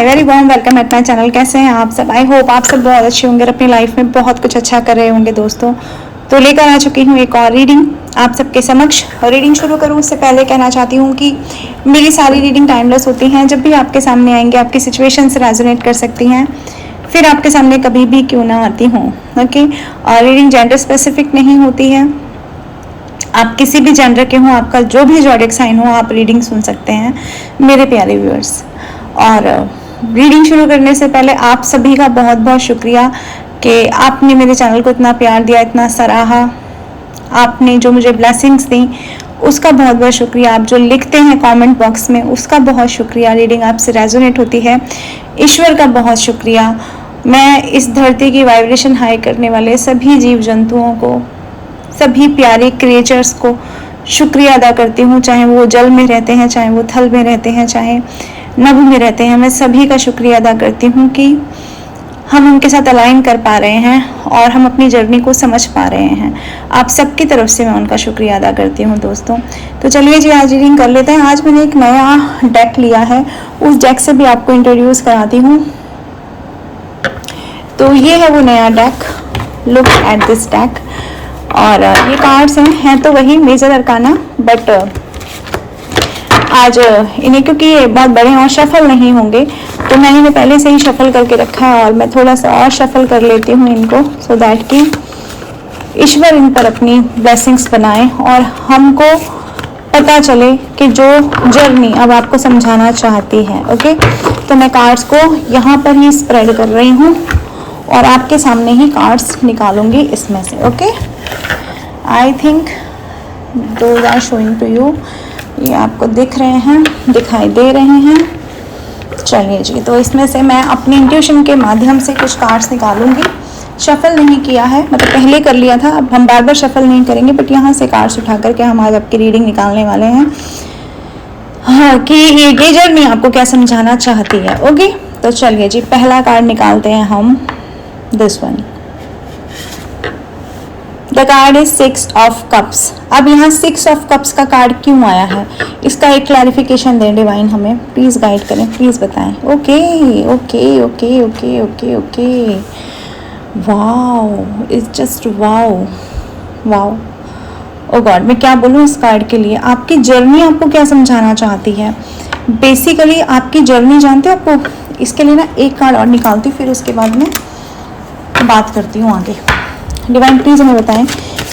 Very warm welcome at my channel. कैसे हैं आप सब? आई होप आप सब बहुत अच्छे होंगे, अपनी लाइफ में बहुत कुछ अच्छा कर रहे होंगे दोस्तों। तो लेकर आ चुकी हूँ एक और रीडिंग आप सबके समक्ष। और रीडिंग शुरू करूँ उससे पहले कहना चाहती हूँ कि मेरी सारी रीडिंग टाइमलेस होती हैं। जब भी आपके सामने आएंगे आपकी सिचुएशन से रेजोनेट कर सकती हैं, फिर आपके सामने कभी भी क्यों ना आती हूँ। ओके, और रीडिंग जेंडर स्पेसिफिक नहीं होती है। आप किसी भी जेंडर के हों, आपका जो भी ज़ोडिएक साइन हो, आप रीडिंग सुन सकते हैं मेरे प्यारे व्यूअर्स। और रीडिंग शुरू करने से पहले आप सभी का बहुत बहुत शुक्रिया कि आपने मेरे चैनल को इतना प्यार दिया, इतना सराहा। आपने जो मुझे ब्लेसिंग्स दी उसका बहुत बहुत शुक्रिया। आप जो लिखते हैं कमेंट बॉक्स में उसका बहुत शुक्रिया। रीडिंग आपसे रेजोनेट होती है, ईश्वर का बहुत शुक्रिया। मैं इस धरती की वाइब्रेशन हाई करने वाले सभी जीव जंतुओं को, सभी प्यारे क्रिएचर्स को शुक्रिया अदा करती हूँ, चाहे वो जल में रहते हैं, चाहे वो थल में रहते हैं, चाहे नभ में रहते हैं। मैं सभी का शुक्रिया अदा करती हूँ कि हम उनके साथ अलाइन कर पा रहे हैं और हम अपनी जर्नी को समझ पा रहे हैं। आप सबकी तरफ से मैं उनका शुक्रिया अदा करती हूँ दोस्तों। तो चलिए जी, आज रीडिंग कर लेते हैं। आज मैंने एक नया डेक लिया है, उस डेक से भी आपको इंट्रोड्यूस कराती हूँ। तो ये है वो नया deck, look at this deck. और ये कार्ड्स हैं तो वही मेजर अरकाना, बट आज इन्हें क्योंकि ये बहुत बड़े और शफल नहीं होंगे तो मैंने इन्हें पहले से ही शफल करके रखा है और मैं थोड़ा सा और शफल कर लेती हूँ इनको, सो दैट कि ईश्वर इन पर अपनी ब्लेसिंग्स बनाए और हमको पता चले कि जो जर्नी अब आपको समझाना चाहती है। ओके, तो मैं कार्ड्स को यहाँ पर ही स्प्रेड कर रही हूँ और आपके सामने ही कार्ड्स निकालूंगी इसमें से। Okay, I think those are showing to you. ये आपको दिख रहे हैं, दिखाई दे रहे हैं। चलिए जी, तो इसमें से मैं अपनी इंट्यूशन के माध्यम से कुछ कार्ड्स निकालूंगी। शफल नहीं किया है, मतलब पहले कर लिया था, अब हम बार बार शफल नहीं करेंगे, बट यहाँ से कार्ड्स उठा करके हम आज आपकी रीडिंग निकालने वाले हैं। हाँ, कि ये जर्नी आपको क्या समझाना चाहती है। ओके, तो चलिए जी, पहला कार्ड निकालते हैं हम, this one. The card is 6 of cups. अब यहाँ 6 ऑफ कप्स का कार्ड क्यों आया है, इसका एक क्लैरिफिकेशन दें डिवाइन, हमें प्लीज़ गाइड करें, प्लीज़ बताएं। Okay okay okay okay okay okay, wow, it's just wow wow. Oh God, मैं क्या बोलूँ इस कार्ड के लिए। आपकी जर्नी आपको क्या समझाना चाहती है, बेसिकली आपकी जर्नी जानते हो आपको। इसके लिए ना एक कार्ड और निकालती हूँ, फिर उसके बाद में बात करती हूँ आगे। डिवाइन प्लीज़ हमें बताएं,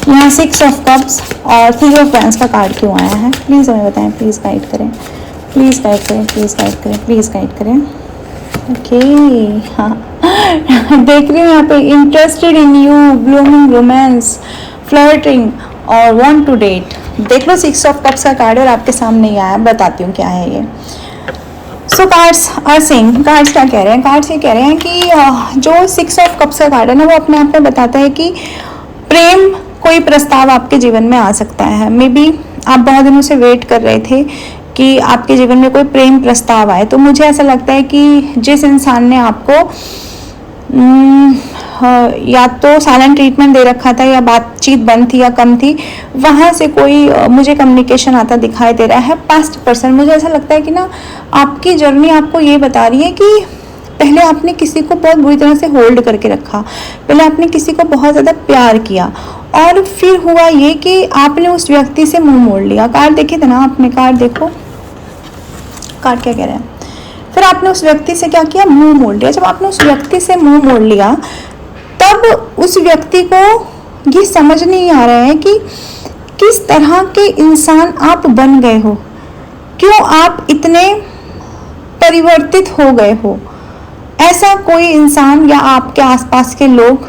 यहाँ 6 ऑफ कप्स और 3 ऑफ वैंस का कार्ड क्यों आया है, प्लीज़ हमें बताएं, प्लीज़ गाइड करें, प्लीज़ गाइड करें, प्लीज़ गाइड करें, प्लीज़ गाइड करें। ओके, हाँ देख रही हूँ यहाँ पे, interested in you, blooming romance, flirting और वांट टू डेट। देख लो 6 ऑफ कप्स का कार्ड और आपके सामने ही आया, बताती हूँ क्या है ये। सो कार्ड्स आर सेइंग, कार्ड्स क्या कह रहे हैं, कार्ड्स ये कह रहे हैं कि जो 6 ऑफ कप्स का कार्ड है ना, वो अपने आप में बताता है कि प्रेम कोई प्रस्ताव आपके जीवन में आ सकता है। मे बी आप बहुत दिनों से वेट कर रहे थे कि आपके जीवन में कोई प्रेम प्रस्ताव आए। तो मुझे ऐसा लगता है कि जिस इंसान ने आपको या तो साइलेंट ट्रीटमेंट दे रखा था या बातचीत बंद थी या कम थी, वहाँ से कोई मुझे कम्युनिकेशन आता दिखाई दे रहा है। पास्ट पर्सन, मुझे ऐसा लगता है कि ना आपकी जर्नी आपको ये बता रही है कि पहले आपने किसी को बहुत बुरी तरह से होल्ड करके रखा, पहले आपने किसी को बहुत ज़्यादा प्यार किया और फिर हुआ ये कि आपने उस व्यक्ति से मुंह मोड़ लिया। कार्ड देखे थे ना आपने, कार्ड देखो, कार्ड क्या कह रहे हैं। फिर आपने उस व्यक्ति से क्या किया, मुंह मोड़ लिया। जब आपने उस व्यक्ति से मुंह मोड़ लिया तब उस व्यक्ति को ये समझ नहीं आ रहा है कि किस तरह के इंसान आप बन गए हो, क्यों आप इतने परिवर्तित हो गए हो। ऐसा कोई इंसान या आपके आसपास के लोग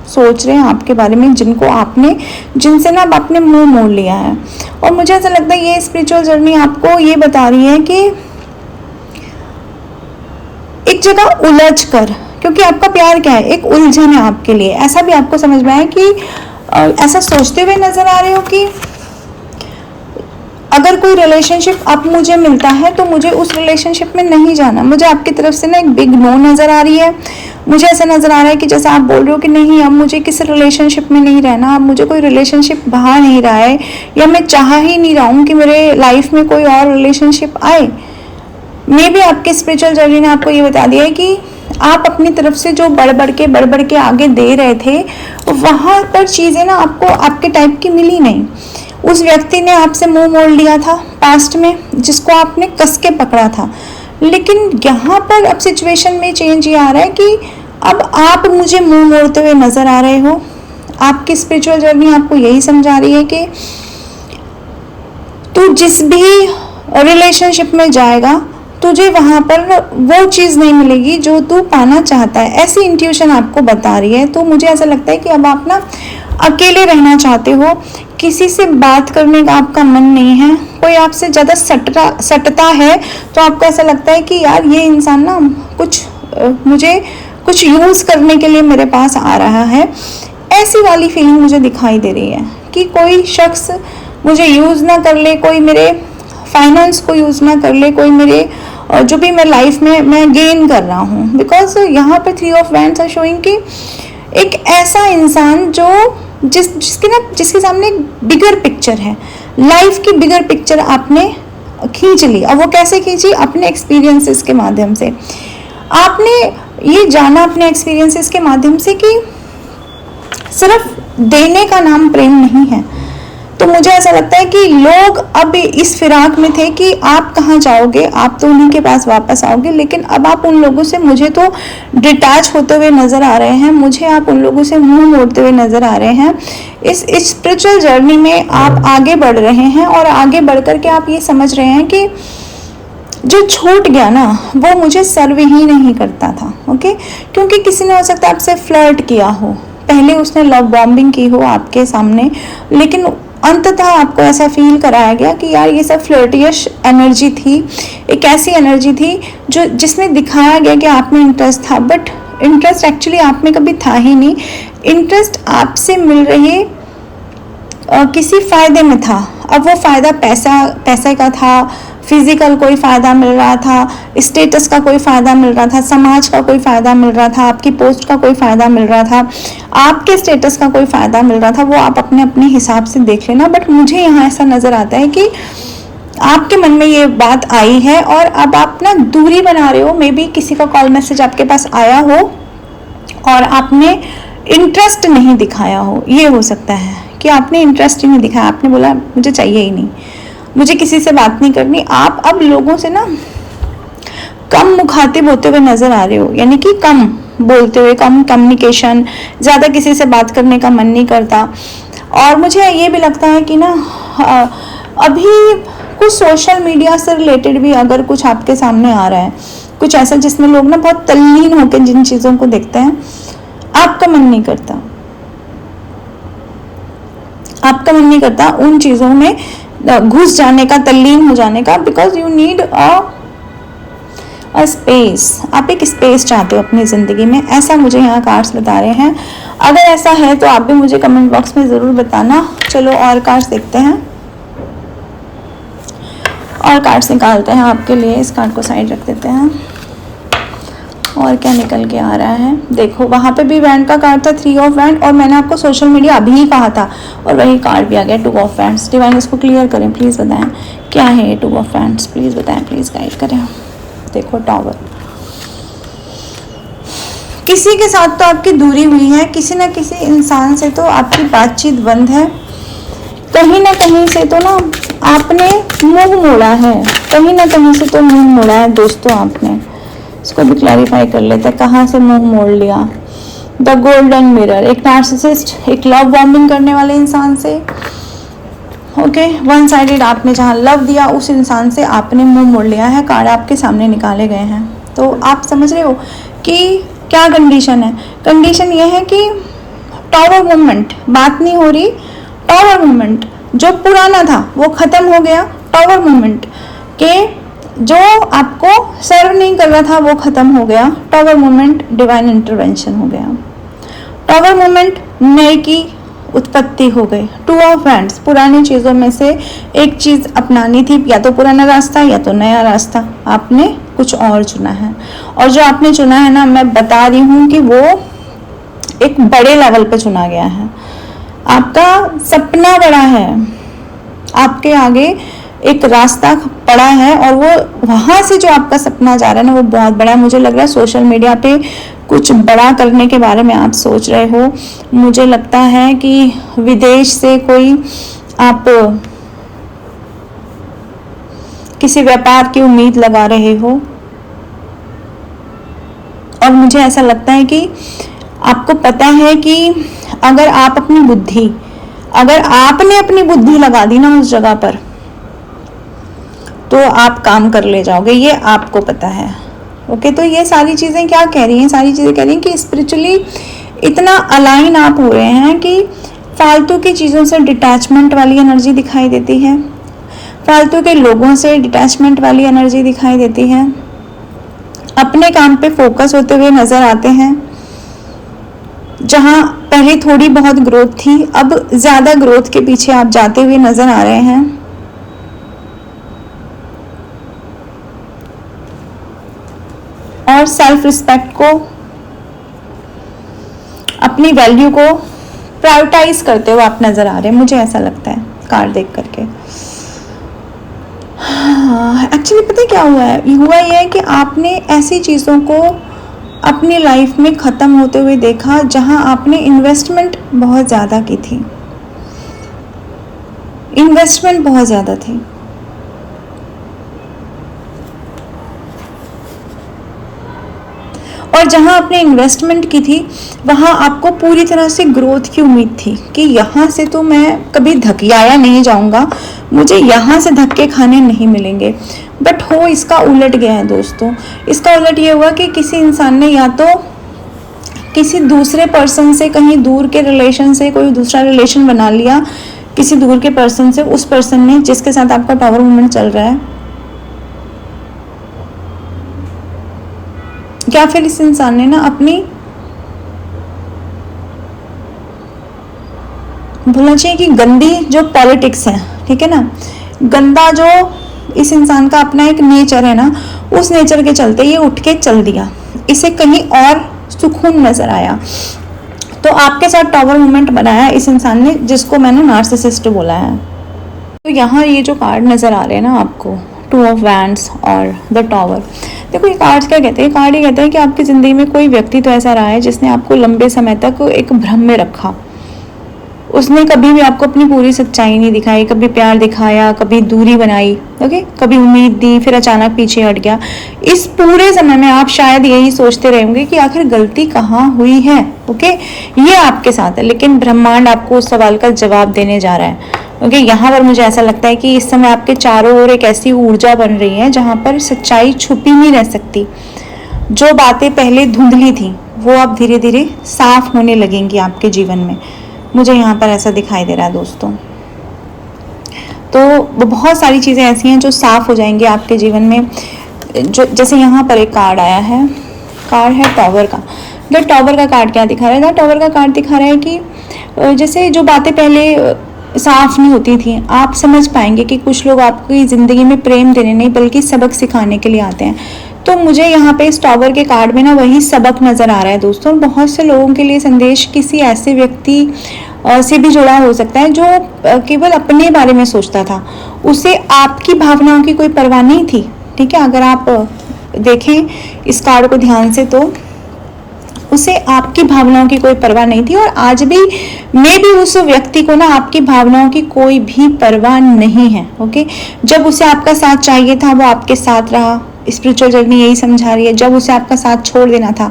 सोच रहे हैं आपके बारे में जिनसे ना आपने मुंह मोड़ लिया है। और मुझे ऐसा लगता है ये स्पिरिचुअल जर्नी आपको ये बता रही है कि एक जगह उलझ कर, क्योंकि आपका प्यार क्या है, एक उलझन है आपके लिए। ऐसा भी आपको समझ में आया कि ऐसा सोचते हुए नजर आ रहे हो कि अगर कोई रिलेशनशिप अब मुझे मिलता है तो मुझे उस रिलेशनशिप में नहीं जाना। मुझे आपकी तरफ से ना एक बिग नो नज़र आ रही है। मुझे ऐसा नज़र आ रहा है कि जैसे आप बोल रहे हो कि नहीं, अब मुझे किसी रिलेशनशिप में नहीं रहना, अब मुझे कोई रिलेशनशिप भा नहीं रहा है, या मैं चाह ही नहीं रहा हूँ कि मेरे लाइफ में कोई और रिलेशनशिप आए। मे भी आपके स्पिरिचुअल जर्नी ने आपको ये बता दिया है कि आप अपनी तरफ से जो बढ़ बढ़ के आगे दे रहे थे, वहाँ पर चीज़ें ना आपको आपके टाइप की मिली नहीं। उस व्यक्ति ने आपसे मुंह मोड़ लिया था पास्ट में, जिसको आपने कस के पकड़ा था। लेकिन यहाँ पर अब सिचुएशन में चेंज ये आ रहा है कि अब आप मुझे मुंह मोड़ते हुए नजर आ रहे हो। आपकी स्पिरिचुअल जर्नी आपको यही समझा रही है कि तू जिस भी रिलेशनशिप में जाएगा, तुझे वहां पर वो चीज़ नहीं मिलेगी जो तू पाना चाहता है। ऐसी इंट्यूशन आपको बता रही है। तो मुझे ऐसा लगता है कि अब आप ना अकेले रहना चाहते हो, किसी से बात करने का आपका मन नहीं है। कोई आपसे ज़्यादा सटता है तो आपको ऐसा लगता है कि यार ये इंसान ना मुझे कुछ यूज़ करने के लिए मेरे पास आ रहा है। ऐसी वाली फीलिंग मुझे दिखाई दे रही है कि कोई शख्स मुझे यूज़ ना कर ले, कोई मेरे फाइनेंस को यूज़ ना कर ले, कोई मेरे जो भी मैं लाइफ में मैं गेन कर रहा हूँ। बिकॉज यहाँ पे 3 ऑफ वैंड्स आर शोइंग कि एक ऐसा इंसान जो जिसके सामने एक बिगर पिक्चर है, लाइफ की बिगर पिक्चर आपने खींच ली। अब वो कैसे खींची? अपने एक्सपीरियंसेस के माध्यम से। आपने ये जाना अपने एक्सपीरियंसेस के माध्यम से कि सिर्फ देने का नाम प्रेम नहीं है। तो मुझे ऐसा लगता है कि लोग अब इस फिराक में थे कि आप कहाँ जाओगे, आप तो उन्हीं के पास वापस आओगे, लेकिन अब आप उन लोगों से मुझे तो डिटैच होते हुए नज़र आ रहे हैं, मुझे आप उन लोगों से मुंह मोड़ते हुए नज़र आ रहे हैं। इस स्पिरिचुअल जर्नी में आप आगे बढ़ रहे हैं और आगे बढ़ कर के आप ये समझ रहे हैं कि जो छूट गया ना वो मुझे सर्व ही नहीं करता था। ओके, क्योंकि किसी ने हो सकता है आपसे फ्लर्ट किया हो, पहले उसने लव बॉम्बिंग की हो आपके सामने, लेकिन अंततः आपको ऐसा फील कराया गया कि यार ये सब फ्लर्टियश एनर्जी थी, एक ऐसी एनर्जी थी जिसमें दिखाया गया कि आप में इंटरेस्ट था, बट इंटरेस्ट एक्चुअली आप में कभी था ही नहीं। इंटरेस्ट आपसे मिल रही किसी फ़ायदे में था। अब वो फ़ायदा पैसे का था, फिजिकल कोई फ़ायदा मिल रहा था, स्टेटस का कोई फ़ायदा मिल रहा था, समाज का कोई फ़ायदा मिल रहा था, आपकी पोस्ट का कोई फ़ायदा मिल रहा था, आपके स्टेटस का कोई फ़ायदा मिल रहा था। वो आप अपने अपने हिसाब से देख लेना। बट मुझे यहाँ ऐसा नज़र आता है कि आपके मन में ये बात आई है और अब आप ना दूरी बना रहे हो। मे बी किसी का कॉल मैसेज आपके पास आया हो और आपने इंटरेस्ट नहीं दिखाया हो। ये हो सकता है कि आपने इंटरेस्ट ही नहीं दिखाया, आपने बोला मुझे चाहिए ही नहीं, मुझे किसी से बात नहीं करनी। आप अब लोगों से ना कम मुखातिब होते हुए नजर आ रहे हो, यानी कि कम बोलते हुए, कम कम्युनिकेशन, ज़्यादा किसी से बात करने का मन नहीं करता। और मुझे ये भी लगता है कि ना अभी कुछ सोशल मीडिया से रिलेटेड भी अगर कुछ आपके सामने आ रहा है, कुछ ऐसा जिसमें लोग ना बहुत तल्लीन होकर जिन चीज़ों को देखते हैं, आपका मन नहीं करता, आपका मन नहीं करता उन चीज़ों में घुस जाने का, तल्लीन हो जाने का, because you need a space. आप एक स्पेस चाहते हो अपनी ज़िंदगी में, ऐसा मुझे यहाँ कार्ड्स बता रहे हैं। अगर ऐसा है तो आप भी मुझे कमेंट बॉक्स में ज़रूर बताना। चलो और कार्ड्स देखते हैं, और कार्ड्स निकालते हैं आपके लिए। इस कार्ड को साइड रख देते हैं और क्या निकल के आ रहा है। देखो वहाँ पे भी वैंड का कार्ड था, 3 ऑफ वैंड, और मैंने आपको सोशल मीडिया अभी ही कहा था और वही कार्ड भी आ गया, 2 ऑफ वैंड्स। डिवाइन इसको क्लियर करें प्लीज़, बताएं क्या है ये 2 ऑफ वैंड्स, प्लीज़ बताएं, प्लीज़ गाइड करें। देखो टॉवर, किसी के साथ तो आपकी दूरी हुई है, किसी न किसी इंसान से तो आपकी बातचीत बंद है, कहीं ना कहीं से तो ना आपने मुंह मोड़ा है, कहीं ना कहीं से तो मुंह मोड़ा है दोस्तों आपने। इसको भी क्लैरिफाई कर लेते हैं, कहाँ से मुंह मोड़ लिया। द गोल्डन मिरर, एक नार्सिसिस्ट, एक लव बॉम्बिंग करने वाले इंसान से। ओके, वन साइडेड, आपने जहाँ लव दिया उस इंसान से आपने मुंह मोड़ लिया है। कार्ड आपके सामने निकाले गए हैं, तो आप समझ रहे हो कि क्या कंडीशन है। कंडीशन ये है कि टावर मूवमेंट, बात नहीं हो रही, टावर मूवमेंट जो पुराना था वो खत्म हो गया। टावर मूवमेंट के जो आपको सर्व नहीं कर रहा था वो खत्म हो गया। टावर मूवमेंट डिवाइन इंटरवेंशन हो गया। टावर मूवमेंट नए की उत्पत्ति हो गई। 2 ऑफ वैंड्स, पुरानी चीज़ों में से एक चीज़ अपनानी थी, या तो पुराना रास्ता या तो नया रास्ता, आपने कुछ और चुना है। और जो आपने चुना है ना, मैं बता रही हूँ कि वो एक बड़े लेवल पे चुना गया है। आपका सपना बड़ा है, आपके आगे एक रास्ता पड़ा है और वो वहाँ से जो आपका सपना जा रहा है ना वो बहुत बड़ा है। मुझे लग रहा है सोशल मीडिया पे कुछ बड़ा करने के बारे में आप सोच रहे हो। मुझे लगता है कि विदेश से कोई आप किसी व्यापार की उम्मीद लगा रहे हो, और मुझे ऐसा लगता है कि आपको पता है कि अगर आपने अपनी बुद्धि लगा दी ना उस जगह पर, तो आप काम कर ले जाओगे, ये आपको पता है। ओके, तो ये सारी चीज़ें क्या कह रही हैं? सारी चीज़ें कह रही हैं कि स्पिरिचुअली इतना अलाइन आप हो रहे हैं कि फालतू की चीज़ों से डिटैचमेंट वाली एनर्जी दिखाई देती है, फालतू के लोगों से डिटैचमेंट वाली एनर्जी दिखाई देती है, अपने काम पे फोकस होते हुए नज़र आते हैं। जहाँ पहले थोड़ी बहुत ग्रोथ थी, अब ज़्यादा ग्रोथ के पीछे आप जाते हुए नज़र आ रहे हैं। और सेल्फ रिस्पेक्ट को, अपनी वैल्यू को प्रायोरिटाइज करते हुए आप नज़र आ रहे हैं, मुझे ऐसा लगता है कार्ड देख करके। एक्चुअली पता है क्या हुआ ये है कि आपने ऐसी चीज़ों को अपनी लाइफ में ख़त्म होते हुए देखा जहां आपने इन्वेस्टमेंट बहुत ज़्यादा की थी, इन्वेस्टमेंट बहुत ज़्यादा थी। और जहां आपने इन्वेस्टमेंट की थी वहां आपको पूरी तरह से ग्रोथ की उम्मीद थी कि यहाँ से तो मैं कभी धकियाया नहीं जाऊंगा, मुझे यहाँ से धक्के खाने नहीं मिलेंगे। बट हो इसका उलट गया है दोस्तों। इसका उलट ये हुआ कि किसी इंसान ने या तो किसी दूसरे पर्सन से, कहीं दूर के रिलेशन से कोई दूसरा रिलेशन बना लिया किसी दूर के पर्सन से, उस पर्सन ने जिसके साथ आपका टावर मूवमेंट चल रहा है, या फिर इस इंसान ने ना अपनी, बोलना चाहिए कि गंदी जो पॉलिटिक्स है, ठीक है ना, गंदा जो इस इंसान का अपना एक नेचर है ना, उस नेचर के चलते ये उठ के चल दिया, इसे कहीं और सुकून नजर आया, तो आपके साथ टावर मूवमेंट बनाया इस इंसान ने, जिसको मैंने नार्सिसिस्ट बोला है। तो यहाँ ये जो कार्ड नजर आ रहे हैं ना आपको, 2 ऑफ वैंड्स और द टावर, देखो ये कार्ड क्या कहते हैं? कार्ड ये कहते हैं कि आपकी ज़िंदगी में कोई व्यक्ति तो ऐसा रहा है जिसने आपको लंबे समय तक एक भ्रम में रखा। उसने कभी भी आपको अपनी पूरी सच्चाई नहीं दिखाई, कभी प्यार दिखाया, कभी दूरी बनाई, ओके, कभी उम्मीद दी, फिर अचानक पीछे हट गया। इस पूरे समय में आप शायद यही सोचते रहेंगे कि आखिर गलती कहाँ हुई है, ओके, ये आपके साथ है। लेकिन ब्रह्मांड आपको उस सवाल का जवाब देने जा रहा है। ओके, यहाँ पर मुझे ऐसा लगता है कि इस समय आपके चारों ओर एक ऐसी ऊर्जा बन रही है जहाँ पर सच्चाई छुपी नहीं रह सकती। जो बातें पहले धुंधली थी वो अब धीरे धीरे साफ होने लगेंगी आपके जीवन में, मुझे यहाँ पर ऐसा दिखाई दे रहा है दोस्तों। तो बहुत सारी चीज़ें ऐसी हैं जो साफ हो जाएंगी आपके जीवन में। जो जैसे यहाँ पर एक कार्ड आया है, कार्ड है टावर का। द टावर का कार्ड क्या दिखा रहा है? द टावर का कार्ड दिखा रहा है कि जैसे जो बातें पहले साफ नहीं होती थी, आप समझ पाएंगे कि कुछ लोग आपकी ज़िंदगी में प्रेम देने नहीं बल्कि सबक सिखाने के लिए आते हैं। तो मुझे यहाँ पे इस टावर के कार्ड में ना वही सबक नज़र आ रहा है दोस्तों। बहुत से लोगों के लिए संदेश किसी ऐसे व्यक्ति से भी जुड़ा हो सकता है जो केवल अपने बारे में सोचता था, उसे आपकी भावनाओं की कोई परवाह नहीं थी, ठीक है। अगर आप देखें इस कार्ड को ध्यान से तो उसे आपकी भावनाओं की कोई परवाह नहीं थी, और आज भी मैं भी उस व्यक्ति को ना आपकी भावनाओं की कोई भी परवाह नहीं है, ओके। जब उसे आपका साथ चाहिए था वो आपके साथ रहा। स्पिरिचुअल जर्नी यही समझा रही है, जब उसे आपका साथ छोड़ देना था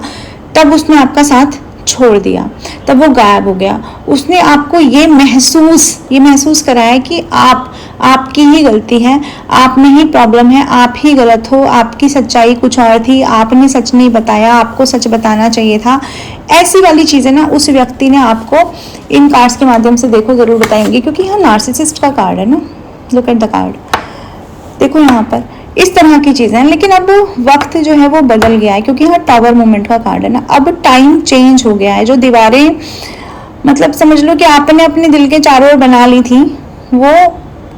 तब उसने आपका साथ छोड़ दिया, तब वो गायब हो गया। उसने आपको ये महसूस कराया कि आपकी ही गलती है, आप में ही प्रॉब्लम है, आप ही गलत हो, आपकी सच्चाई कुछ और थी, आपने सच नहीं बताया, आपको सच बताना चाहिए था। ऐसी वाली चीज़ें ना उस व्यक्ति ने आपको इन कार्ड्स के माध्यम से देखो ज़रूर बताएंगे, क्योंकि यहाँ नार्सिसिस्ट का कार्ड है ना। लुक एट द कार्ड, देखो यहाँ पर इस तरह की चीज़ें हैं। लेकिन अब वक्त जो है वो बदल गया है, क्योंकि यहाँ टावर मूवमेंट का कार्ड है ना। अब टाइम चेंज हो गया है। जो दीवारें, मतलब समझ लो कि आपने अपने दिल के चारों ओर बना ली थी, वो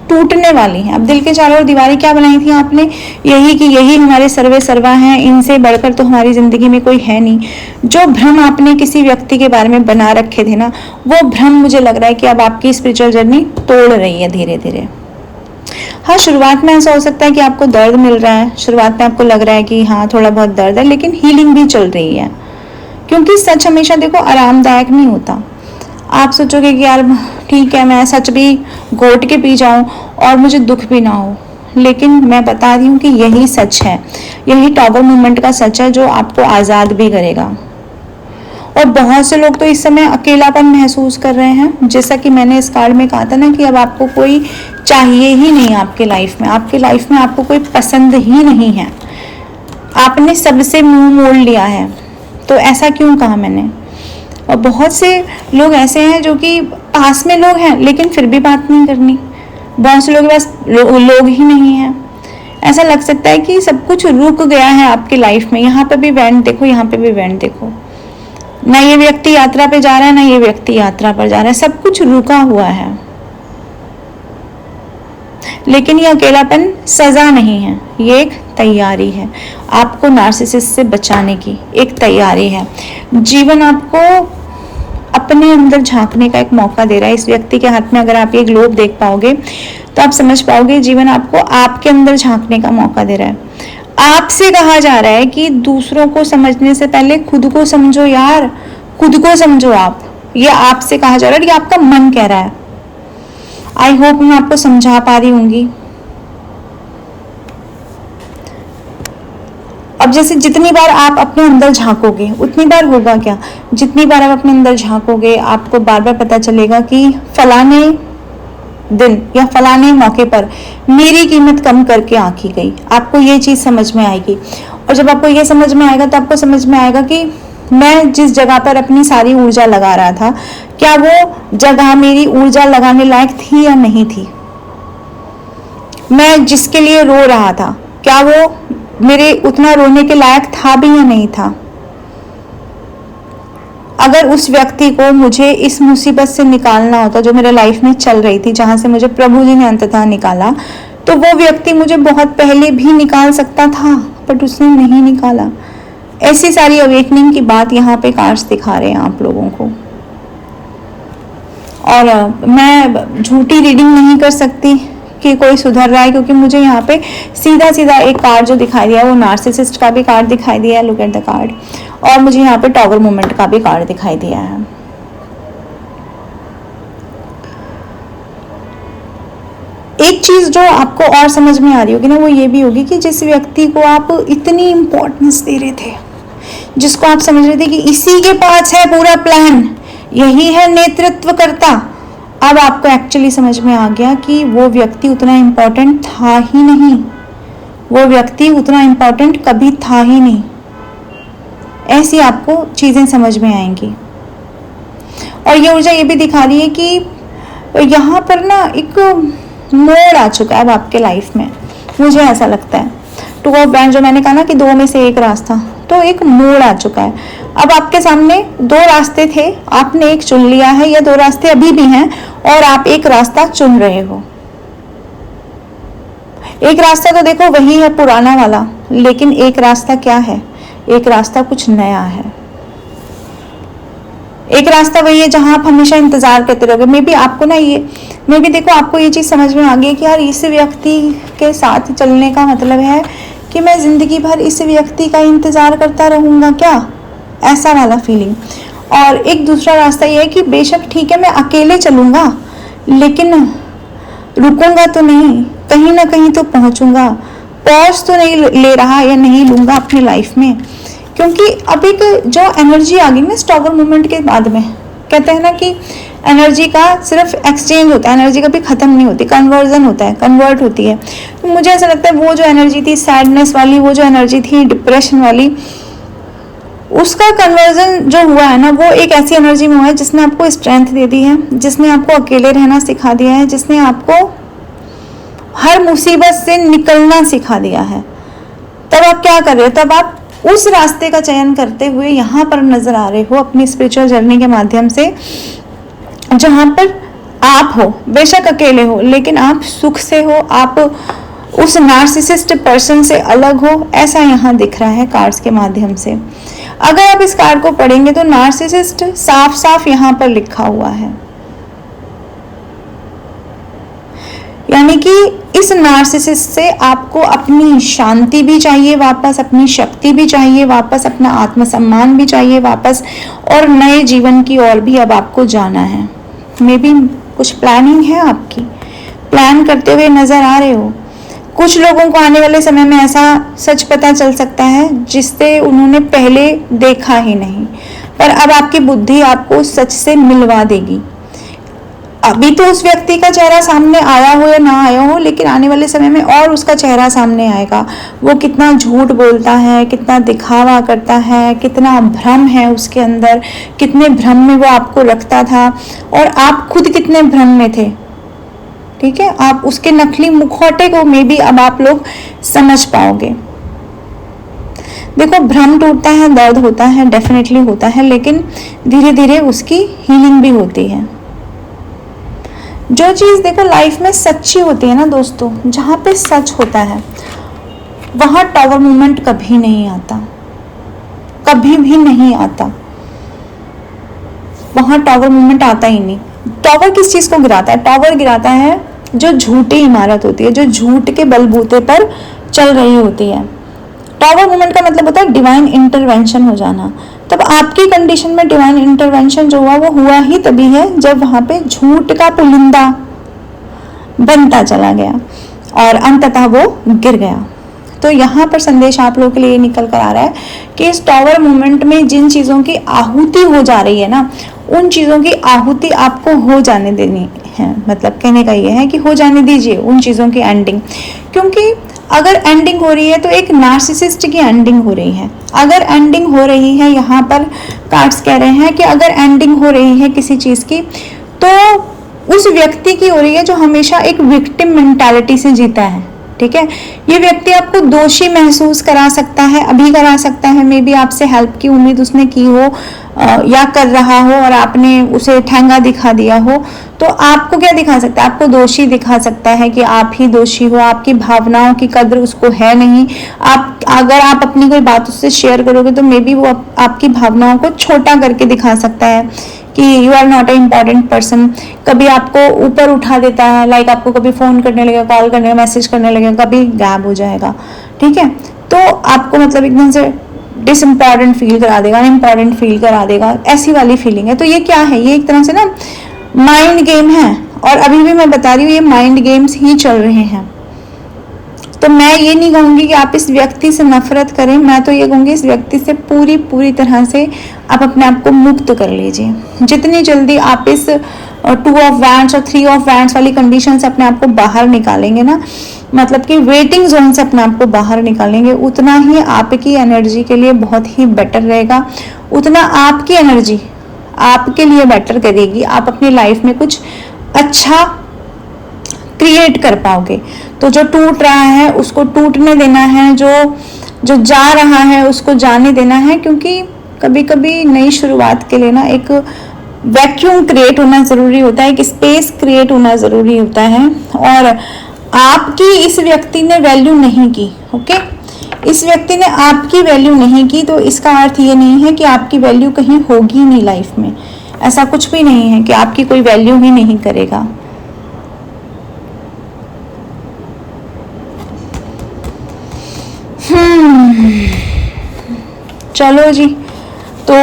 टूटने वाली हैं। अब दिल के चारों ओर दीवारें क्या बनाई थी आपने? यही कि यही हमारे सर्वे सर्वा हैं, इनसे बढ़कर तो हमारी ज़िंदगी में कोई है नहीं। जो भ्रम आपने किसी व्यक्ति के बारे में बना रखे थे ना, वो भ्रम मुझे लग रहा है कि अब आपकी स्पिरिचुअल जर्नी तोड़ रही है धीरे धीरे। हाँ, शुरुआत में ऐसा हो सकता है कि आपको दर्द मिल रहा है, शुरुआत में आपको लग रहा है कि हाँ थोड़ा बहुत दर्द है, लेकिन हीलिंग भी चल रही है। क्योंकि सच हमेशा देखो आरामदायक नहीं होता। आप सोचोगे कि यार ठीक है, मैं सच भी घोट के पी जाऊं और मुझे दुख भी ना हो, लेकिन मैं बता रही हूँ कि यही सच है, यही टॉगर मूवमेंट का सच है जो आपको आज़ाद भी करेगा। और बहुत से लोग तो इस समय अकेलापन महसूस कर रहे हैं, जैसा कि मैंने इस कार्ड में कहा था ना कि अब आपको कोई चाहिए ही नहीं आपके लाइफ में, आपके लाइफ में आपको कोई पसंद ही नहीं है, आपने सबसे मुंह मोड़ लिया है। तो ऐसा क्यों कहा मैंने? और बहुत से लोग ऐसे हैं जो कि पास में लोग हैं लेकिन फिर भी बात नहीं करनी, बहुत से लोग बस लोग ही नहीं हैं। ऐसा लग सकता है कि सब कुछ रुक गया है आपकी लाइफ में, यहाँ पे भी वेंट देखो, यहाँ पे भी वेंट देखो, ना ये व्यक्ति यात्रा पे जा रहा है, ना ये व्यक्ति यात्रा पर जा रहा है, सब कुछ रुका हुआ है। लेकिन ये अकेलापन सजा नहीं है, ये एक तैयारी है, आपको नार्सिसिस्ट से बचाने की एक तैयारी है। जीवन आपको अपने अंदर झांकने का एक मौका दे रहा है। इस व्यक्ति के हाथ में अगर आप ये ग्लोब देख पाओगे तो आप समझ पाओगे जीवन आपको आपके अंदर झांकने का मौका दे रहा है। आपसे कहा जा रहा है कि दूसरों को समझने से पहले खुद को समझो यार, खुद को समझो आप। ये आपसे कहा जा रहा है, ये आपका मन कह रहा है। आई होप मैं आपको समझा पा रही होंगी। अब जैसे जितनी बार आप अपने अंदर झांकोगे उतनी बार होगा क्या, जितनी बार आप अपने अंदर झांकोगे आपको बार बार पता चलेगा कि फलाने दिन या फलाने मौके पर मेरी कीमत कम करके आंकी गई। आपको ये चीज समझ में आएगी, और जब आपको ये समझ में आएगा तो आपको समझ में आएगा कि मैं जिस जगह पर अपनी सारी ऊर्जा लगा रहा था, क्या वो जगह मेरी ऊर्जा लगाने लायक थी या नहीं थी। मैं जिसके लिए रो रहा था, क्या वो मेरे उतना रोने के लायक था भी या नहीं था। अगर उस व्यक्ति को मुझे इस मुसीबत से निकालना होता जो मेरे लाइफ में चल रही थी, जहां से मुझे प्रभु जी ने अंततः निकाला, तो वो व्यक्ति मुझे बहुत पहले भी निकाल सकता था, बट उसने नहीं निकाला। ऐसी सारी अवेकनिंग की बात यहाँ पे कार्ड्स दिखा रहे हैं आप लोगों को। और मैं झूठी रीडिंग नहीं कर सकती कि कोई सुधर रहा है, क्योंकि मुझे यहाँ पे सीधा सीधा एक कार्ड जो दिखाई दिया है वो नार्सिसिस्ट का भी कार्ड दिखाई दिया है, लुक एट द कार्ड, और मुझे यहाँ पे टॉगर मूवमेंट का भी कार्ड दिखाई दिया है। एक चीज जो आपको और समझ में आ रही होगी ना, वो ये भी होगी कि जिस व्यक्ति को आप इतनी इंपॉर्टेंस दे रहे थे, जिसको आप समझ रहे थे कि इसी के पास है पूरा प्लान, यही है नेतृत्व करता, अब आपको एक्चुअली समझ में आ गया कि वो व्यक्ति उतना इम्पोर्टेंट था ही नहीं, वो व्यक्ति उतना इम्पोर्टेंट कभी था ही नहीं। ऐसी आपको चीजें समझ में आएंगी। और ये ऊर्जा ये भी दिखा रही है कि यहाँ पर ना एक मोड़ आ चुका है अब आपके लाइफ में, मुझे ऐसा लगता है। टू ऑफ बैंड जो मैंने कहा ना कि दो में से एक रास्ता, तो एक मोड़ आ चुका है। अब आपके सामने दो रास्ते थे, आपने एक चुन लिया है, या दो रास्ते अभी भी हैं और आप एक रास्ता चुन रहे हो। एक रास्ता तो देखो वही है पुराना वाला, लेकिन एक रास्ता क्या है, एक रास्ता कुछ नया है। एक रास्ता वही है जहां आप हमेशा इंतजार करते रहोगे। मे बी आपको ना मे बी देखो आपको ये चीज समझ में आ गई कि यार इस व्यक्ति के साथ चलने का मतलब है कि मैं जिंदगी भर इस व्यक्ति का इंतजार करता रहूंगा क्या, ऐसा वाला फीलिंग। और एक दूसरा रास्ता ये है कि बेशक ठीक है मैं अकेले चलूंगा, लेकिन रुकूंगा तो नहीं, कहीं ना कहीं तो पहुंचूंगा, पॉज तो नहीं ले रहा या नहीं लूंगा अपनी लाइफ में। क्योंकि अब एक जो एनर्जी आ गई ना टॉगर मूवमेंट के बाद में, कहते हैं ना कि एनर्जी का सिर्फ एक्सचेंज होता है, एनर्जी कभी खत्म नहीं होती, कन्वर्जन होता है, कन्वर्ट होती है। तो मुझे ऐसा लगता है वो जो एनर्जी थी सैडनेस वाली, वो जो एनर्जी थी डिप्रेशन वाली, उसका कन्वर्जन जो हुआ है ना, वो एक ऐसी एनर्जी में हुआ है जिसने आपको स्ट्रेंथ दे दी है, जिसने आपको अकेले रहना सिखा दिया है, जिसने आपको हर मुसीबत से निकलना सिखा दिया है। तब आप क्या कर रहे हो, तब आप उस रास्ते का चयन करते हुए यहाँ पर नजर आ रहे हो अपनी स्पिरिचुअल जर्नी के माध्यम से, जहाँ पर आप हो, बेशक अकेले हो, लेकिन आप सुख से हो, आप उस नार्सिसिस्ट पर्सन से अलग हो, ऐसा यहाँ दिख रहा है कार्ड्स के माध्यम से। अगर आप इस कार्ड को पढ़ेंगे तो नार्सिसिस्ट साफ साफ यहाँ पर लिखा हुआ है। यानी कि इस नार्सिसिस्ट से आपको अपनी शांति भी चाहिए वापस, अपनी शक्ति भी चाहिए वापस, अपना आत्मसम्मान भी चाहिए वापस, और नए जीवन की ओर भी अब आपको जाना है। मे बी कुछ प्लानिंग है आपकी, प्लान करते हुए नजर आ रहे हो। कुछ लोगों को आने वाले समय में ऐसा सच पता चल सकता है जिससे उन्होंने पहले देखा ही नहीं, पर अब आपकी बुद्धि आपको सच से मिलवा देगी। अभी तो उस व्यक्ति का चेहरा सामने आया हो या ना आया हो, लेकिन आने वाले समय में और उसका चेहरा सामने आएगा। वो कितना झूठ बोलता है, कितना दिखावा करता है, कितना भ्रम है उसके अंदर, कितने भ्रम में वो आपको रखता था, और आप खुद कितने भ्रम में थे। ठीक है, आप उसके नकली मुखौटे को में भी अब आप लोग समझ पाओगे। देखो, भ्रम टूटता है, दर्द होता है, डेफिनेटली होता है, लेकिन धीरे धीरे उसकी हीलिंग भी होती है। जो चीज देखो लाइफ में सच्ची होती है ना दोस्तों, जहां पे सच होता है वहां टावर मूवमेंट कभी नहीं आता, कभी भी नहीं आता। वहां टावर मूवमेंट आता ही नहीं। टावर किस चीज को गिराता है? टावर गिराता है जो झूठी इमारत होती है, जो झूठ के बलबूते पर चल रही होती है। टावर मूवमेंट का मतलब होता है डिवाइन इंटरवेंशन हो जाना। तब आपकी कंडीशन में डिवाइन इंटरवेंशन जो हुआ वो हुआ ही तभी है जब वहां पे झूठ का पुलिंदा बनता चला गया और अंततः वो गिर गया। तो यहाँ पर संदेश आप लोगों के लिए निकल कर आ रहा है कि इस टावर मूवमेंट में जिन चीजों की आहुति हो जा रही है ना, उन चीजों की आहुति आपको हो जाने देनी है। मतलब कहने का ये है कि हो जाने दीजिए उन चीजों की एंडिंग, क्योंकि अगर एंडिंग हो रही है तो एक नार्सिसिस्ट की एंडिंग हो रही है। अगर एंडिंग हो रही है, यहाँ पर कार्ड्स कह रहे हैं कि अगर एंडिंग हो रही है किसी चीज की, तो उस व्यक्ति की हो रही है जो हमेशा एक विक्टिम मेंटालिटी से जीता है। ठीक है, ये व्यक्ति आपको दोषी महसूस करा सकता है, अभी करा सकता है। मे बी आपसे हेल्प की उम्मीद उसने की हो या कर रहा हो और आपने उसे ठेंगा दिखा दिया हो, तो आपको क्या दिखा सकता है? आपको दोषी दिखा सकता है कि आप ही दोषी हो, आपकी भावनाओं की कद्र उसको है नहीं। अगर आप अपनी कोई बात उससे शेयर करोगे तो मे बी वो आपकी भावनाओं को छोटा करके दिखा सकता है कि you are not a important person. कभी आपको ऊपर उठा देता है, लाइक आपको कभी फोन करने लगेगा, कॉल करने लगेगा, मैसेज करने लगेगा, कभी गायब हो जाएगा। ठीक है, तो आपको मतलब एकदम से डिसइम्पॉर्टेंट फील करा देगा, इम्पॉर्टेंट फील करा देगा, ऐसी वाली फीलिंग है। तो ये क्या है? ये एक तरह से ना माइंड गेम है, और अभी भी मैं बता रही हूँ ये माइंड गेम्स ही चल रहे हैं। तो मैं ये नहीं कहूंगी कि आप इस व्यक्ति से नफरत करें, मैं तो ये कहूंगी इस व्यक्ति से पूरी तरह से आप अपने आप को मुक्त कर लीजिए। जितनी जल्दी आप इस 2 ऑफ वैंड्स और 3 ऑफ वैंड्स वाली कंडीशन से अपने आप को बाहर निकालेंगे ना, मतलब कि वेटिंग जोन से अपने आप को बाहर निकालेंगे, उतना ही आपकी एनर्जी के लिए बहुत ही बेटर रहेगा। उतना आपकी एनर्जी आपके लिए बेटर करेगी, आप अपनी लाइफ में कुछ अच्छा क्रिएट कर पाओगे। तो जो टूट रहा है उसको टूटने देना है, जो जा रहा है उसको जाने देना है, क्योंकि कभी कभी नई शुरुआत के लिए ना एक वैक्यूम क्रिएट होना जरूरी होता है, एक स्पेस क्रिएट होना जरूरी होता है। और आपकी इस व्यक्ति ने वैल्यू नहीं की। ओके, इस व्यक्ति ने आपकी वैल्यू नहीं की, तो इसका अर्थ ये नहीं है कि आपकी वैल्यू कहीं होगी नहीं लाइफ में। ऐसा कुछ भी नहीं है कि आपकी कोई वैल्यू ही नहीं करेगा। चलो जी, तो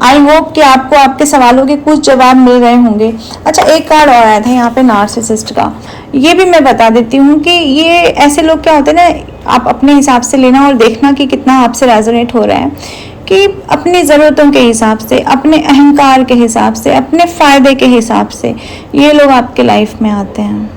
आई होप कि आपको आपके सवालों के कुछ जवाब मिल रहे होंगे। अच्छा, एक कार्ड और आया था यहाँ पे नार्सिसिस्ट का, ये भी मैं बता देती हूँ कि ये ऐसे लोग क्या होते हैं ना, आप अपने हिसाब से लेना और देखना कि कितना आपसे रेजोनेट हो रहा है, कि अपनी ज़रूरतों के हिसाब से, अपने अहंकार के हिसाब से, अपने फायदे के हिसाब से ये लोग आपके लाइफ में आते हैं।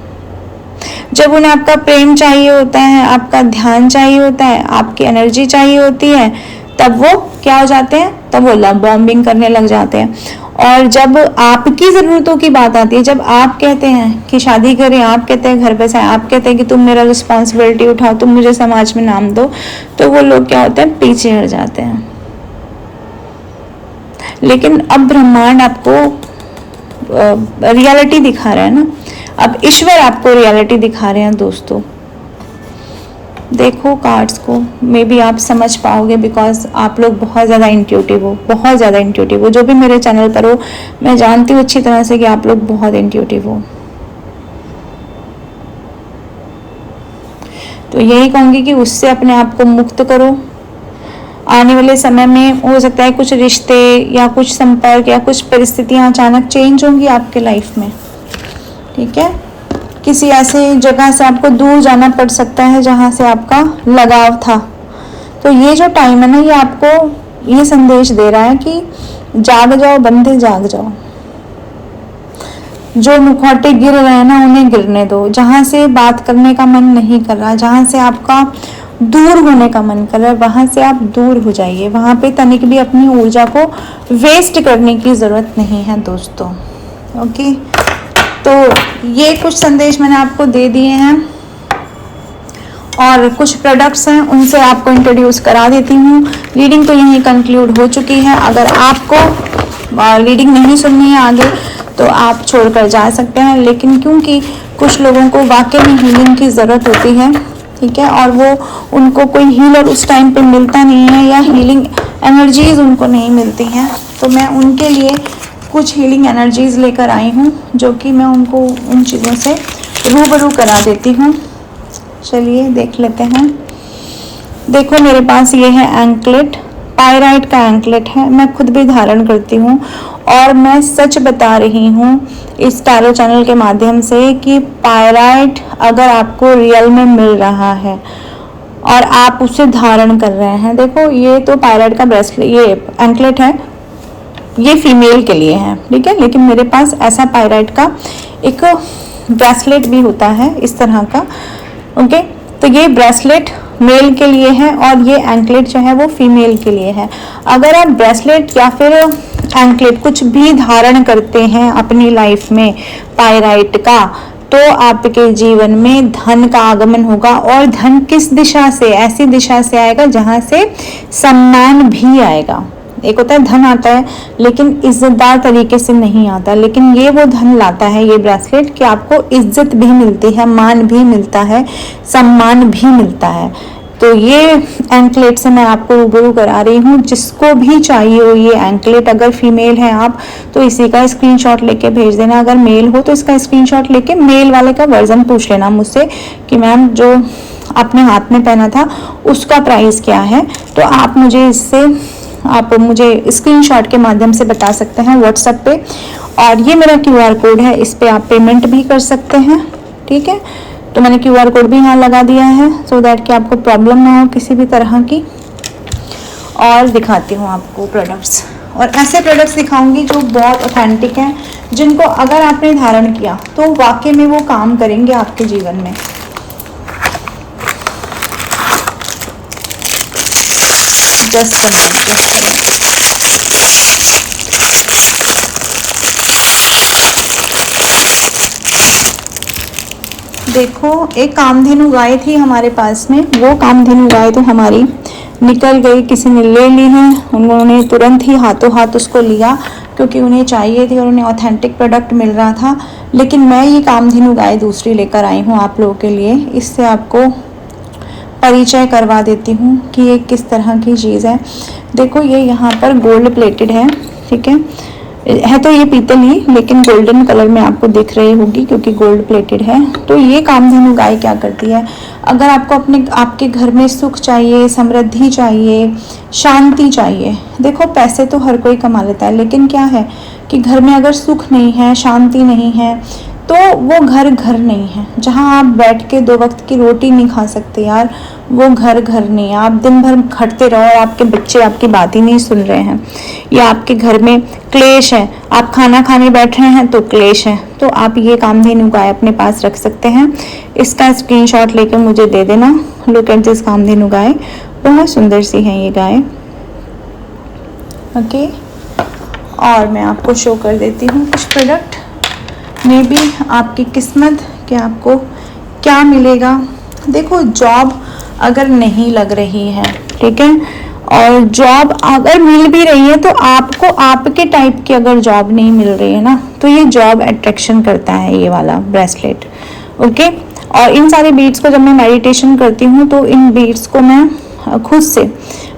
जब उन्हें आपका प्रेम चाहिए होता है, आपका ध्यान चाहिए होता है, आपकी एनर्जी चाहिए होती है, तब वो क्या हो जाते हैं? तब वो लव बॉम्बिंग करने लग जाते हैं। और जब आपकी ज़रूरतों की बात आती है, जब आप कहते हैं कि शादी करें, आप कहते हैं घर पे से, आप कहते हैं कि तुम मेरा रिस्पॉन्सिबिलिटी उठाओ, तुम मुझे समाज में नाम दो, तो वो लोग क्या होते हैं? पीछे हट जाते हैं। लेकिन अब ब्रह्मांड आपको रियलिटी दिखा रहा है ना, अब ईश्वर आपको रियलिटी दिखा रहे हैं दोस्तों। देखो कार्ड्स को, मे बी आप समझ पाओगे, बिकॉज आप लोग बहुत ज़्यादा इंट्यूटिव हो, बहुत ज़्यादा इंट्यूटिव हो। जो भी मेरे चैनल पर हो, मैं जानती हूँ अच्छी तरह से कि आप लोग बहुत इंट्यूटिव हो। तो यही कहूँगी कि उससे अपने आप को मुक्त करो। आने वाले समय में हो सकता है कुछ रिश्ते या कुछ संपर्क या कुछ परिस्थितियाँ अचानक चेंज होंगी आपके लाइफ में, ठीक है। किसी ऐसे जगह से आपको दूर जाना पड़ सकता है जहाँ से आपका लगाव था। तो ये जो टाइम है ना, ये आपको ये संदेश दे रहा है कि जाग जाओ बंदे, जाग जाओ। जो मुखौटे गिर रहे हैं ना, उन्हें गिरने दो। जहाँ से बात करने का मन नहीं कर रहा, जहाँ से आपका दूर होने का मन कर रहा है, वहाँ से आप दूर हो जाइए। वहाँ पे तनिक भी अपनी ऊर्जा को वेस्ट करने की ज़रूरत नहीं है दोस्तों। ओके, तो ये कुछ संदेश मैंने आपको दे दिए हैं और कुछ प्रोडक्ट्स हैं, उनसे आपको इंट्रोड्यूस करा देती हूँ। रीडिंग तो यहीं कंक्लूड हो चुकी है। अगर आपको रीडिंग नहीं सुननी है आगे तो आप छोड़कर जा सकते हैं, लेकिन क्योंकि कुछ लोगों को वाकई में हीलिंग की ज़रूरत होती है, ठीक है, और वो उनको कोई हीलर उस टाइम पे मिलता नहीं है या हीलिंग एनर्जीज उनको नहीं मिलती हैं, तो मैं उनके लिए कुछ हीलिंग एनर्जीज लेकर आई हूँ, जो कि मैं उनको उन चीज़ों से रूबरू करा देती हूँ। चलिए देख लेते हैं। देखो मेरे पास ये है एंकलेट, पायराइट का एंकलेट है। मैं खुद भी धारण करती हूँ और मैं सच बता रही हूँ इस टैरो चैनल के माध्यम से कि पायराइट अगर आपको रियल में मिल रहा है और आप उसे धारण कर रहे हैं, देखो ये तो पायराइट का ब्रेसलेट, ये एंकलेट है, ये फीमेल के लिए है, ठीक है, लेकिन मेरे पास ऐसा पायराइट का एक ब्रेसलेट भी होता है इस तरह का। ओके, तो ये ब्रेसलेट मेल के लिए है और ये एंकलेट जो है वो फीमेल के लिए है। अगर आप ब्रेसलेट या फिर एंकलेट कुछ भी धारण करते हैं अपनी लाइफ में पायराइट का, तो आपके जीवन में धन का आगमन होगा। और धन किस दिशा से? ऐसी दिशा से आएगा जहां से सम्मान भी आएगा। एक होता है धन आता है लेकिन इज्जतदार तरीके से नहीं आता, लेकिन ये वो धन लाता है ये ब्रेसलेट कि आपको इज्जत भी मिलती है, मान भी मिलता है, सम्मान भी मिलता है। तो ये एंकलेट से मैं आपको रूबरू करा रही हूँ। जिसको भी चाहिए हो ये एंकलेट, अगर फीमेल है आप तो इसी का स्क्रीनशॉट लेके भेज देना, अगर मेल हो तो इसका स्क्रीनशॉट लेके मेल वाले का वर्जन पूछ लेना मुझसे कि मैम जो आपने हाथ में पहना था उसका प्राइस क्या है। तो आप मुझे स्क्रीनशॉट के माध्यम से बता सकते हैं व्हाट्सएप पे, और ये मेरा QR कोड है, इस पे आप पेमेंट भी कर सकते हैं, ठीक है। तो मैंने QR कोड भी यहाँ लगा दिया है सो दैट कि आपको प्रॉब्लम ना हो किसी भी तरह की। और दिखाती हूँ आपको प्रोडक्ट्स, और ऐसे प्रोडक्ट्स दिखाऊंगी जो बहुत ऑथेंटिक हैं, जिनको अगर आपने धारण किया तो वाकई में वो काम करेंगे आपके जीवन में। Just a minute. देखो एक कामधेनु गाय थी हमारे पास में, वो कामधेनु गाय तो हमारी निकल गई, किसी ने ले ली है। उन्होंने तुरंत ही हाथों हाथ उसको लिया क्योंकि उन्हें चाहिए थी और उन्हें ऑथेंटिक प्रोडक्ट मिल रहा था। लेकिन मैं ये कामधेनु गाय दूसरी लेकर आई हूँ आप लोगों के लिए। इससे आपको परिचय करवा देती हूँ कि ये किस तरह की चीज़ है। देखो ये यहाँ पर गोल्ड प्लेटेड है, ठीक है तो ये पीतल ही लेकिन गोल्डन कलर में आपको दिख रही होगी क्योंकि गोल्ड प्लेटेड है। तो ये कामधेनु गाय क्या करती है, अगर आपको आपके घर में सुख चाहिए, समृद्धि चाहिए, शांति चाहिए, देखो पैसे तो हर कोई कमा लेता है, लेकिन क्या है कि घर में अगर सुख नहीं है, शांति नहीं है, तो वो घर नहीं है। जहाँ आप बैठ के 2 वक्त की रोटी नहीं खा सकते यार, वो घर नहीं है। आप दिन भर खटते रहो और आपके बच्चे आपकी बात ही नहीं सुन रहे हैं, या आपके घर में क्लेश है, आप खाना खाने बैठ रहे हैं तो क्लेश है, तो आप ये कामधेनु गाय अपने पास रख सकते हैं। इसका स्क्रीनशॉट लेकर मुझे दे देना। लुक एट दिस कामधेनु गाय, बहुत सुंदर सी है ये गाय। ओके, और मैं आपको शो कर देती हूँ कुछ प्रोडक्ट, मे बी आपकी किस्मत कि आपको क्या मिलेगा। देखो जॉब अगर नहीं लग रही है, ठीक है, और जॉब अगर मिल भी रही है तो आपको आपके टाइप की अगर जॉब नहीं मिल रही है ना, तो ये जॉब अट्रैक्शन करता है ये वाला ब्रेसलेट। ओके, और इन सारे बीड्स को जब मैं मेडिटेशन करती हूँ तो इन बीड्स को मैं खुद से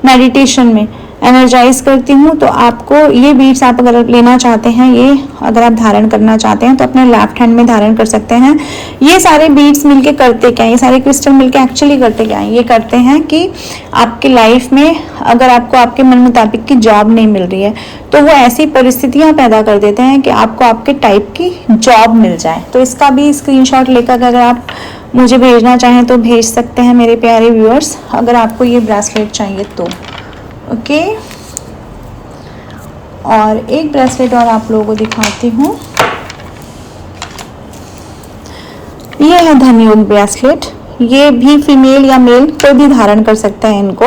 मेडिटेशन में एनर्जाइज करती हूँ। तो आपको ये बीड्स आप अगर लेना चाहते हैं, ये अगर आप धारण करना चाहते हैं तो अपने लेफ्ट हैंड में धारण कर सकते हैं। ये सारे बीड्स मिलके करते क्या है, ये सारे क्रिस्टल मिलके एक्चुअली करते क्या है, ये करते हैं कि आपकी लाइफ में अगर आपको आपके मन मुताबिक की जॉब नहीं मिल रही है तो वो ऐसी परिस्थितियां पैदा कर देते हैं कि आपको आपके टाइप की जॉब मिल जाए। तो इसका भी स्क्रीनशॉट लेकर अगर आप मुझे भेजना चाहें तो भेज सकते हैं मेरे प्यारे व्यूअर्स, अगर आपको ये ब्रेसलेट चाहिए तो। ओके, और एक ब्रेसलेट और आप लोगों को दिखाती हूँ। ये है धनयोग ब्रेसलेट। ये भी फीमेल या मेल कोई भी धारण कर सकता है इनको।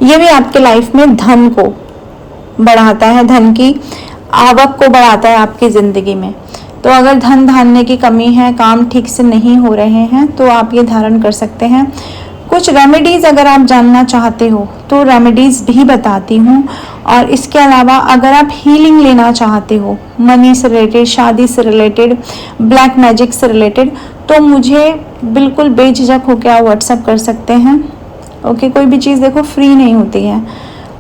ये भी आपके लाइफ में धन को बढ़ाता है, धन की आवक को बढ़ाता है आपकी ज़िंदगी में। तो अगर धन धान्य की कमी है, काम ठीक से नहीं हो रहे हैं, तो आप ये धारण कर सकते हैं। कुछ रेमेडीज़ अगर आप जानना चाहते हो तो रेमेडीज़ भी बताती हूँ। और इसके अलावा अगर आप हीलिंग लेना चाहते हो, मनी से रिलेटेड, शादी से रिलेटेड, ब्लैक मैजिक से रिलेटेड, तो मुझे बिल्कुल बेझिझक होकर आप व्हाट्सअप कर सकते हैं। ओके, कोई भी चीज़ देखो फ्री नहीं होती है।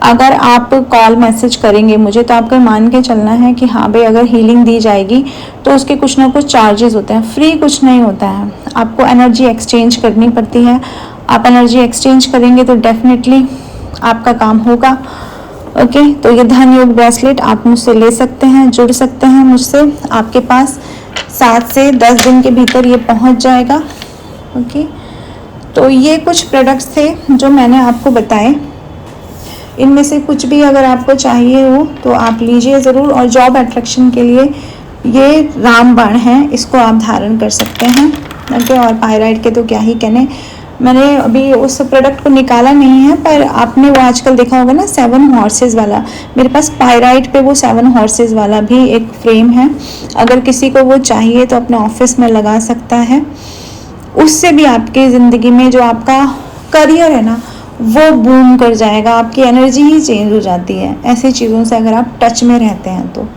अगर आप कॉल मैसेज करेंगे मुझे तो आपको मान के चलना है कि हाँ भाई अगर हीलिंग दी जाएगी तो उसके कुछ ना कुछ चार्जेस होते हैं, फ्री कुछ नहीं होता है। आपको एनर्जी एक्सचेंज करनी पड़ती है। आप एनर्जी एक्सचेंज करेंगे तो डेफिनेटली आपका काम होगा। ओके, तो ये धन योग ब्रेसलेट आप मुझसे ले सकते हैं, जुड़ सकते हैं मुझसे। आपके पास 7 से 10 दिन के भीतर ये पहुंच जाएगा। ओके, तो ये कुछ प्रोडक्ट्स थे जो मैंने आपको बताए। इनमें से कुछ भी अगर आपको चाहिए हो तो आप लीजिए ज़रूर। और जॉब अट्रैक्शन के लिए ये रामबाण है, इसको आप धारण कर सकते हैं। ओके, और पायराइट के तो क्या ही कहने, मैंने अभी उस प्रोडक्ट को निकाला नहीं है, पर आपने वो आजकल देखा होगा ना 7 हॉर्सेस वाला। मेरे पास पायराइट पे वो 7 हॉर्सेस वाला भी एक फ्रेम है। अगर किसी को वो चाहिए तो अपने ऑफिस में लगा सकता है। उससे भी आपकी ज़िंदगी में जो आपका करियर है ना वो बूम कर जाएगा, आपकी एनर्जी ही चेंज हो जाती है ऐसी चीज़ों से अगर आप टच में रहते हैं तो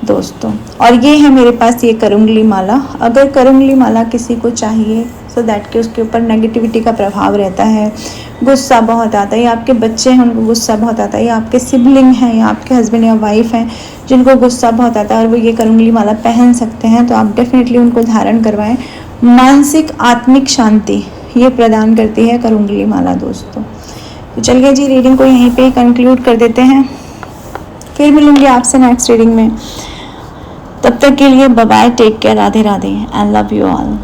दोस्तों। और ये है मेरे पास ये करुंगली माला। अगर करुंगली माला किसी को चाहिए सो दैट कि उसके ऊपर नेगेटिविटी का प्रभाव रहता है, गुस्सा बहुत आता है, या आपके बच्चे हैं उनको गुस्सा बहुत आता है, या आपके सिबलिंग हैं या आपके हस्बैंड या वाइफ हैं जिनको गुस्सा बहुत आता है और वो ये करुंगली माला पहन सकते हैं, तो आप डेफिनेटली उनको धारण करवाएं। मानसिक आत्मिक शांति ये प्रदान करती है करुंगली माला दोस्तों। तो चलिए जी, रीडिंग को यहीं पे कंक्लूड कर देते हैं। फिर मिलूंगी आपसे नेक्स्ट रीडिंग में। तब तक के लिए bye bye, take care, Radhe Radhe, I love you all.